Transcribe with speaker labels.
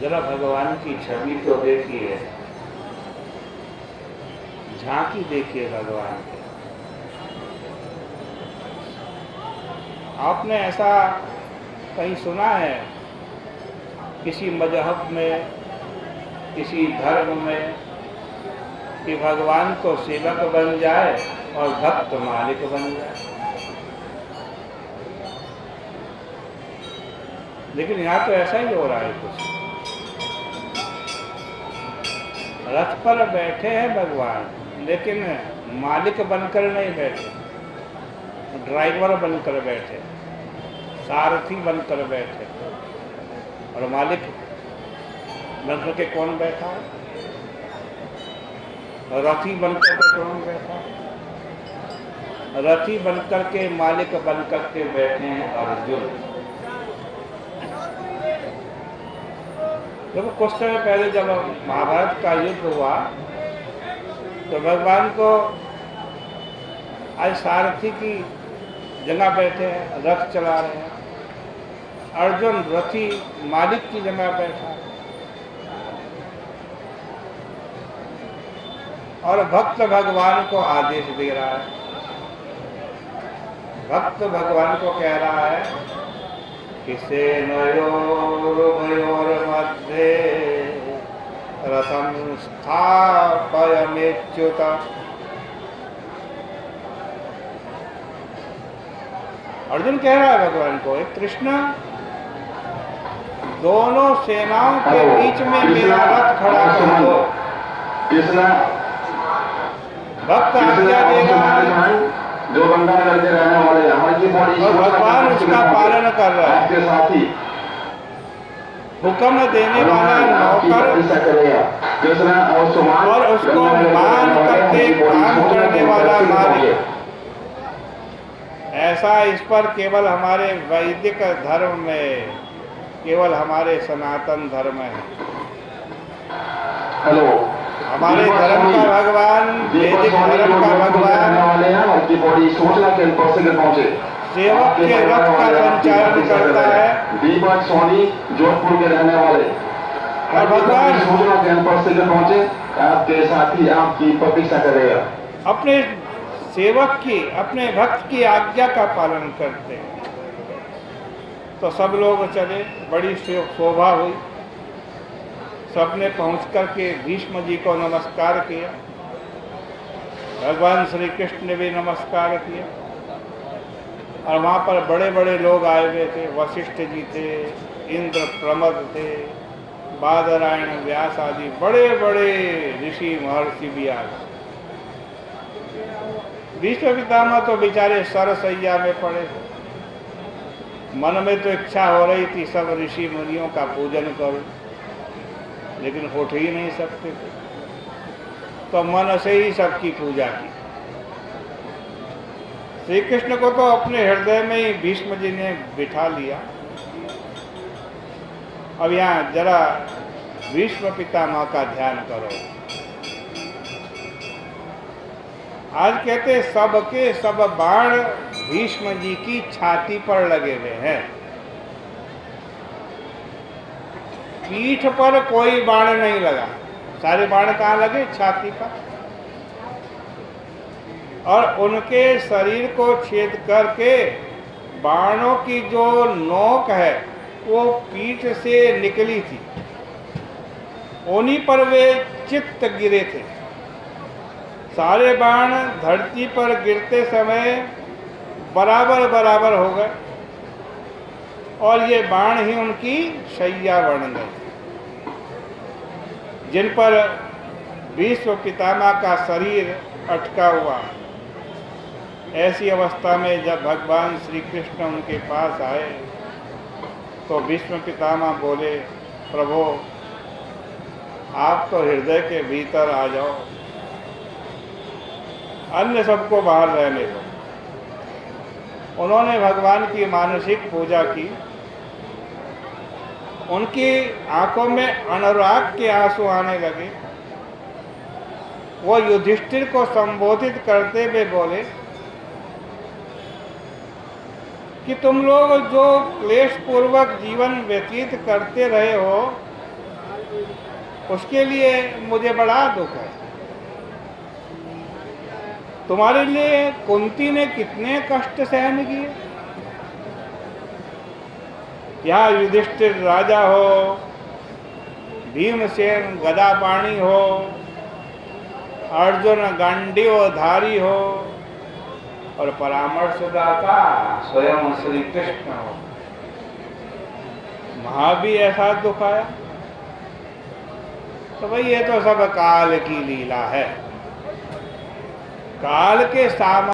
Speaker 1: जरा भगवान की छवि तो देखिए, झांकी देखिए भगवान की। आपने ऐसा कहीं सुना है किसी मजहब में, किसी धर्म में, कि भगवान को सेवक बन जाए और भक्त मालिक बन जाए? लेकिन यहाँ तो ऐसा ही हो रहा है कुछ। रथ पर बैठे हैं भगवान, लेकिन मालिक बनकर नहीं बैठे, ड्राइवर बनकर बैठे, सारथी बनकर बैठे। और मालिक बनकर के कौन बैठा है? रथी बनकर के कौन बैठा है? रथी बनकर के, मालिक बनकर के बैठे हैं अर्जुन। देखो कुछ समय पहले जब महाभारत का युद्ध हुआ तो भगवान को आज सारथी की जगह बैठे हैं, रथ चला रहे हैं। अर्जुन रथी मालिक की जगह बैठा है। और भक्त भगवान को आदेश दे रहा है। भक्त भगवान को कह रहा है कि सेनयोरुभयोर मध्ये रथम स्थापयमेच्युत। अर्जुन कह रहा है भगवान को, एक कृष्ण, दोनों सेनाओं के बीच में मेरा रथ खड़ा कर दो। भक्त आज्ञा दे रहा है,
Speaker 2: जो बंदा करके रहने वाले हमारी बॉडी
Speaker 1: और भगवान उसका पालन कर रहा है।
Speaker 2: आपके साथी
Speaker 1: हुक्म देने वाला नौकर और उसको मान करके काम करने वाला मालिक। ऐसा इस पर केवल हमारे वैदिक धर्म में, केवल हमारे सनातन धर्म है।
Speaker 2: हेलो,
Speaker 1: हमारे धर्म का भगवान, वैदिक धर्म का भगवान सेवक के रथ का संचालन करता है।
Speaker 2: दीपक सोनी जोधपुर के रहने वाले
Speaker 1: और भगवान
Speaker 2: सूचना कैंपस से पहुंचे, आपके साथी आपकी प्रतीक्षा करेगा।
Speaker 1: अपने सेवक की, अपने भक्त की आज्ञा का पालन करते हैं। तो सब लोग चले, बड़ी शोभा हुई। सबने पहुंच करके भीष्म जी को नमस्कार किया। भगवान श्री कृष्ण ने भी नमस्कार किया। और वहाँ पर बड़े बड़े लोग आए हुए थे। वशिष्ठ जी थे, इंद्र प्रमद थे, बादरायण व्यास आदि बड़े बड़े ऋषि महर्षि भी आ गए। भीष्म पितामह तो बेचारे सरसैया में पड़े थे। मन में तो इच्छा हो रही थी सब ऋषि मुनियों का पूजन करूं, लेकिन उठ ही नहीं सकते थे। तो मन से ही सबकी पूजा की। श्री कृष्ण को तो अपने हृदय में ही भीष्म जी ने बिठा लिया। अब यहाँ जरा भीष्म पितामह का ध्यान करो। आज कहते सबके सब बाण भीष्म जी की छाती पर लगे हुए हैं। पीठ पर कोई बाण नहीं लगा। सारे बाण कहाँ लगे? छाती पर। और उनके शरीर को छेद करके बाणों की जो नोक है वो पीठ से निकली थी। उन्हीं पर वे चित्त गिरे थे। सारे बाण धरती पर गिरते समय बराबर बराबर हो गए और ये बाण ही उनकी शैया बन गए, जिन पर भीष्म पितामह का शरीर अटका हुआ। ऐसी अवस्था में जब भगवान श्री कृष्ण उनके पास आए तो भीष्म पितामह बोले, प्रभु आप तो हृदय के भीतर आ जाओ, अन्य सबको बाहर रहने दो। उन्होंने भगवान की मानसिक पूजा की। उनकी आंखों में अनुराग के आंसू आने लगे। वो युधिष्ठिर को संबोधित करते हुए बोले कि तुम लोग जो क्लेश पूर्वक जीवन व्यतीत करते रहे हो, उसके लिए मुझे बड़ा दुख है। तुम्हारे लिए कुंती ने कितने कष्ट सहन किए। यहाँ युधिष्ठिर राजा हो, भीमसेन गदापाणी हो, अर्जुन गांडीवधारी हो और परामर्शदाता स्वयं श्री कृष्ण हो, वहां भी ऐसा दुख आया। तो भाई ये तो सब काल की लीला है। काल के सामने